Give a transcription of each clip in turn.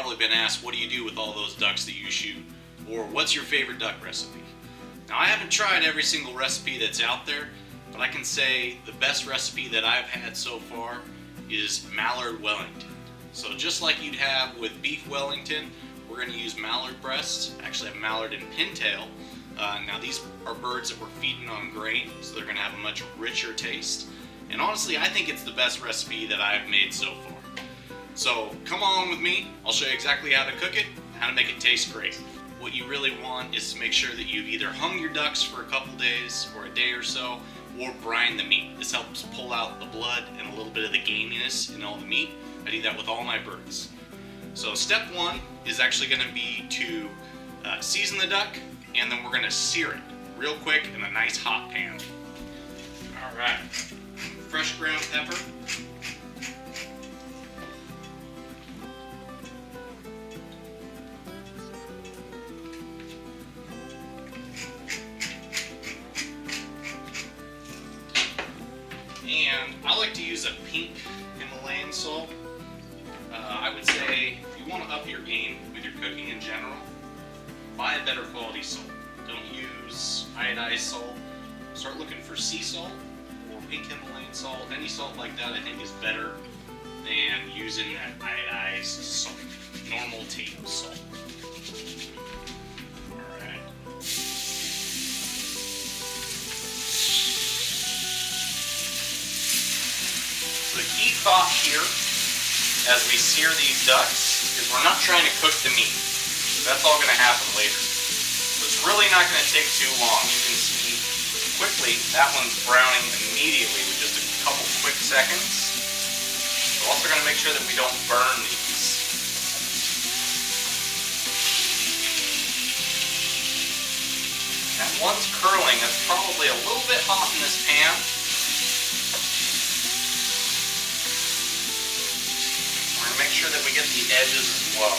probably been asked, what do you do with all those ducks that you shoot? Or what's your favorite duck recipe? Now, I haven't tried every single recipe that's out there, but I can say the best recipe that I've had so far is Mallard Wellington. So just like you'd have with beef Wellington, we're going to use mallard breasts. I actually have mallard and pintail. Now these are birds that we're feeding on grain, so they're going to have a much richer taste. And honestly, I think it's the best recipe that I've made so far. So come along with me, I'll show you exactly how to cook it, how to make it taste great. What you really want is to make sure that you've either hung your ducks for a couple days or a day or so, or brine the meat. This helps pull out the blood and a little bit of the gaminess in all the meat. I do that with all my birds. So step one is actually going to be to season the duck, and then we're going to sear it real quick in a nice hot pan. Alright, fresh ground pepper. And I like to use a pink Himalayan salt. I would say if you want to up your game with your cooking in general, buy a better quality salt. Don't use iodized salt. Start looking for sea salt or pink Himalayan salt. Any salt like that I think is better than using that iodized salt, normal table salt. Alright. The key thought here as we sear these ducks is we're not trying to cook the meat. That's all going to happen later. So it's really not going to take too long. You can see quickly that one's browning immediately with just a couple quick seconds. We're also going to make sure that we don't burn these. That one's curling. That's probably a little bit hot in this pan. Make sure that we get the edges as well.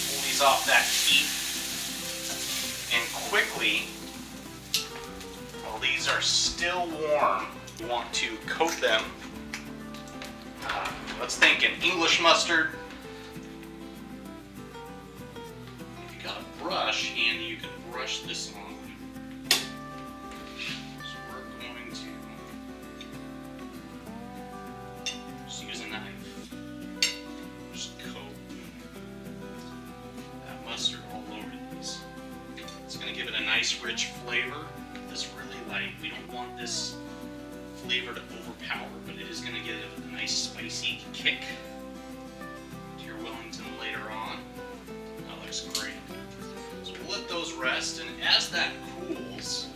Pull these off that heat, and quickly, while these are still warm, you want to coat them. Let's think an English mustard. If you got a brush handy, you can brush this on. So we're going to just use a knife. Just coat that mustard all over these. It's going to give it a nice rich flavor. This really light. We don't want this flavor to overpower, but it is going to give it a nice spicy kick to your Wellington later on. That looks great. So we'll let those rest, and as that cools,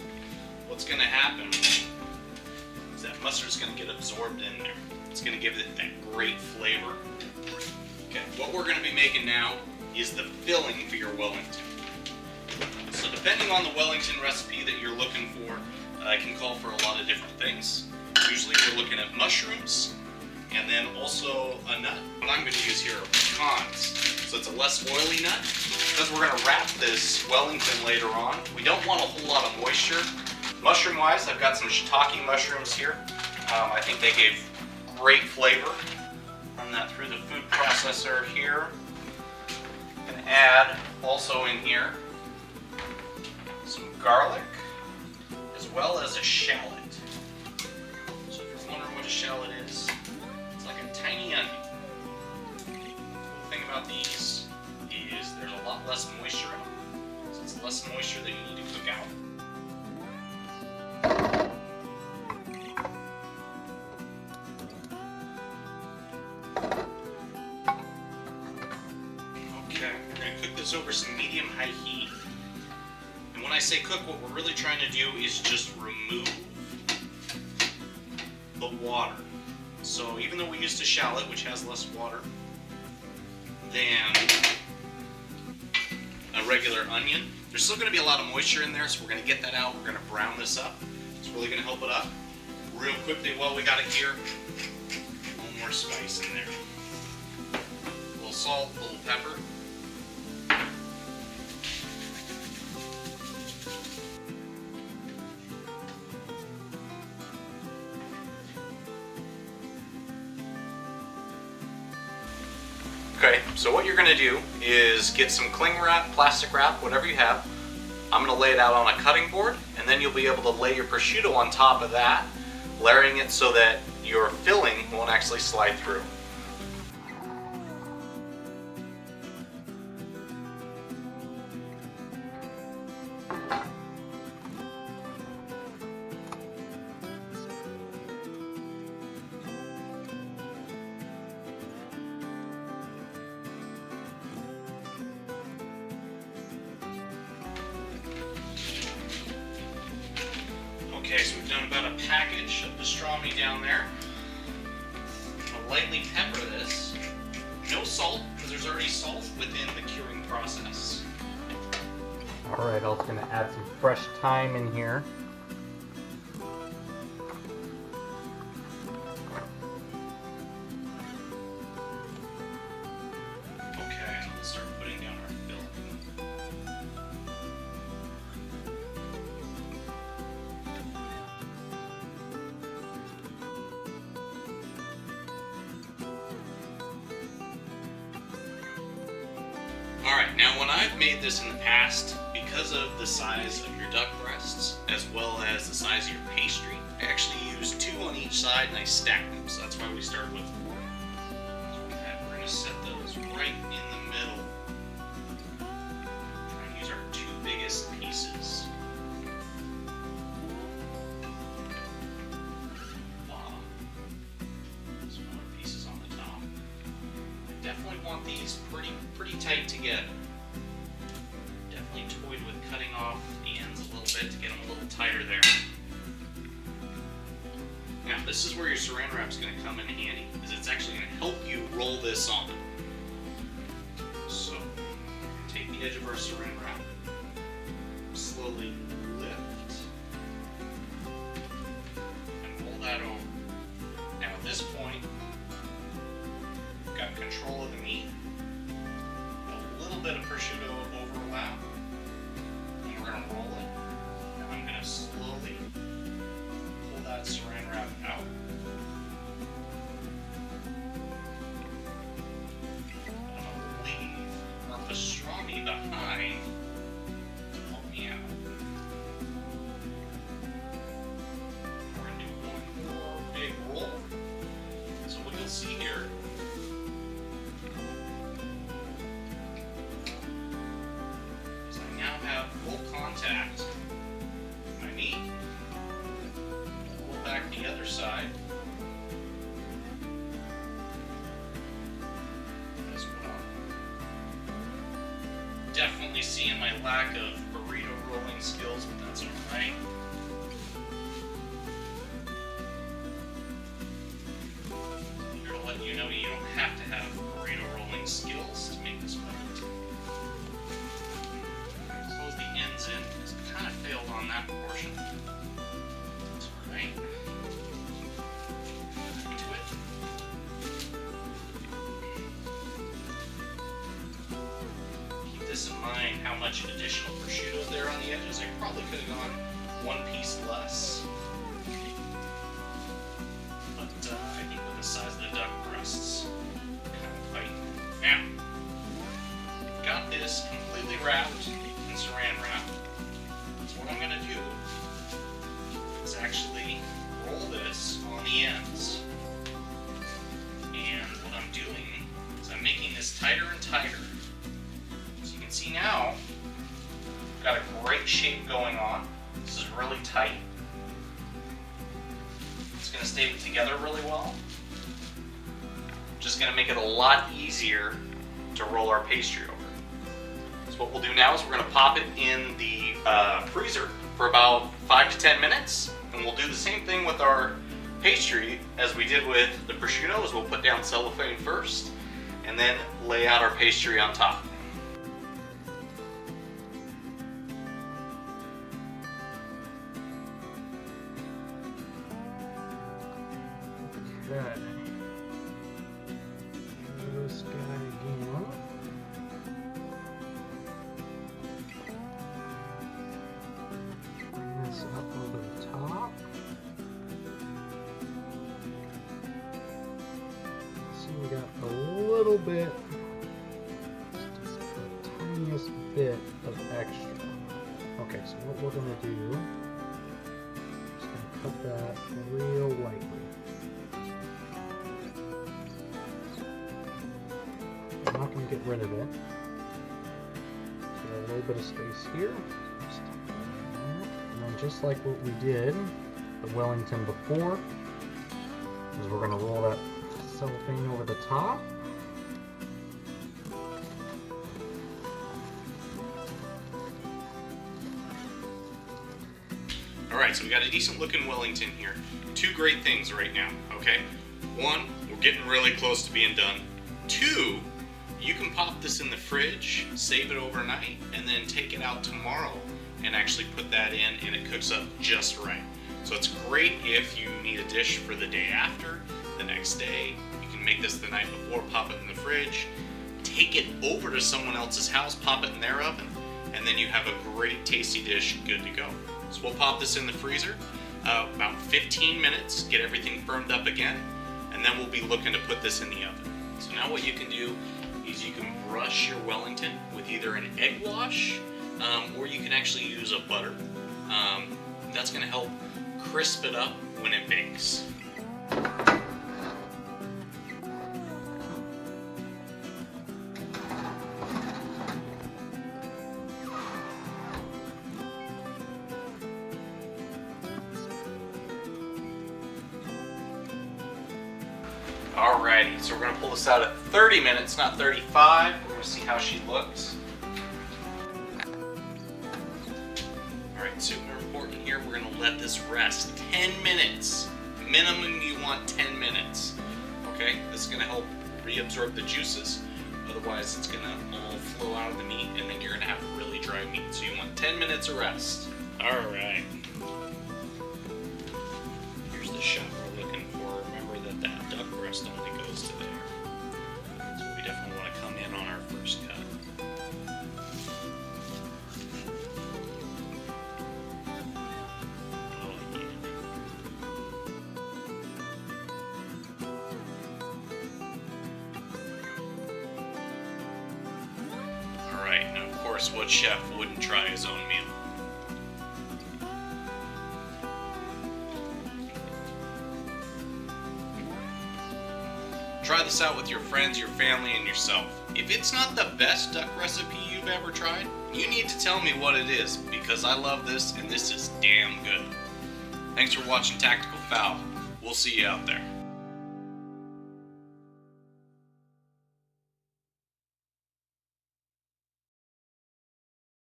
what's going to happen is that mustard's going to get absorbed in there. It's going to give it that great flavor. Okay, what we're going to be making now is the filling for your Wellington. So depending on the Wellington recipe that you're looking for, it can call for a lot of different things. Usually we're looking at mushrooms, and then also a nut. What I'm going to use here are pecans. So it's a less oily nut. Because we're going to wrap this Wellington later on, we don't want a whole lot of moisture. Mushroom-wise, I've got some shiitake mushrooms here. I think they gave great flavor. Run that through the food processor here. You can add also in here some garlic, as well as a shallot. So if you're wondering what a shallot is, it's like a tiny onion. The cool thing about these is there's a lot less moisture in them. So it's less moisture that you need to cook out. Okay, we're going to cook this over some medium-high heat. And when I say cook, what we're really trying to do is just remove the water. So even though we used a shallot, which has less water than a regular onion, there's still going to be a lot of moisture in there, so we're going to get that out. We're going to brown this up. It's really going to help it up. Real quickly while we got it here, a little more spice in there. salt, a little pepper. Okay, so what you're going to do is get some cling wrap, plastic wrap, whatever you have. I'm going to lay it out on a cutting board, and then you'll be able to lay your prosciutto on top of that, layering it so that your filling won't actually slide through. Okay, so we've done about a package of pastrami down there. I'll lightly pepper this. No salt, because there's already salt within the curing process. Alright, I was going to add some fresh thyme in here. Okay, let's start putting down our filling. Alright, now when I've made this in the past, because of the size of your duck breasts, as well as the size of your pastry, I actually use 2 on each side and I stack them, so that's why we start with 4. We're going to set those right in the middle. Try and use our 2 biggest pieces. Some other pieces on the top. I definitely want these pretty tight together. Definitely toyed with cutting off the ends a little bit to get them a little tighter there. Now this is where your saran wrap is going to come in handy, because it's actually going to help you roll this on. So take the edge of our saran wrap, slowly lift, and roll that over. Now at this point, we've got control of the meat. A little bit of prosciutto overlap, and we're going to roll it. Now I'm going to slowly pull that saran wrap out. I'm going to leave our pastrami behind to help me out. We're going to do one more big roll. So what you'll see here is I now have full contact with my meat. Pull back the other side as well. Definitely seeing my lack of burrito rolling skills, but that's alright. Here to let you know you don't have to have burrito rolling skills to make this product. Close the ends in, because I kind of failed on that portion. That's alright. Back to it. Keep this in mind, how much additional prosciutto is there on the edges. I probably could have gone 1 piece less. But I think with the size of the duck breasts, kind of fight. Now, got this completely wrapped in saran wrap. So what I'm going to do is actually roll this on the ends. And what I'm doing is I'm making this tighter and tighter. So you can see now, I've got a great shape going on. This is really tight. It's going to stay together really well. Just going to make it a lot easier to roll our pastry over. So what we'll do now is we're going to pop it in the freezer for about 5 to 10 minutes, and we'll do the same thing with our pastry as we did with the prosciutto. Is we'll put down cellophane first and then lay out our pastry on top. Okay. This guy again. little bit, just the tiniest bit of extra. Okay, so what we're going to do, just going to cut that real lightly. I'm not going to get rid of it. So a little bit of space here. And then just like what we did, the Wellington before, is we're going to roll that cellophane over the top. Alright, so we got a decent looking Wellington here. Two great things right now, okay? One, we're getting really close to being done. Two, you can pop this in the fridge, save it overnight, and then take it out tomorrow and actually put that in, and it cooks up just right. So it's great if you need a dish for the day after, the next day. You can make this the night before, pop it in the fridge, take it over to someone else's house, pop it in their oven, and then you have a great tasty dish good to go. So we'll pop this in the freezer about 15 minutes, get everything firmed up again, and then we'll be looking to put this in the oven. So now what you can do is you can brush your Wellington with either an egg wash or you can actually use a butter. That's going to help crisp it up when it bakes. Alrighty, so we're going to pull this out at 30 minutes, not 35. We're going to see how she looks. Alright, super important here, we're going to let this rest 10 minutes. Minimum you want 10 minutes. Okay, this is going to help reabsorb the juices. Otherwise it's going to all flow out of the meat and then you're going to have really dry meat. So you want 10 minutes of rest. Alright. Here's the shot we're looking for. Remember that duck breast only goes to there. So we definitely want to come in on our first cut. Oh yeah. Alright, and of course, what chef wouldn't try his own meal? Try this out with your friends, your family, and yourself. If it's not the best duck recipe you've ever tried, you need to tell me what it is, because I love this and this is damn good. Thanks for watching Tactical Fowl. We'll see you out there.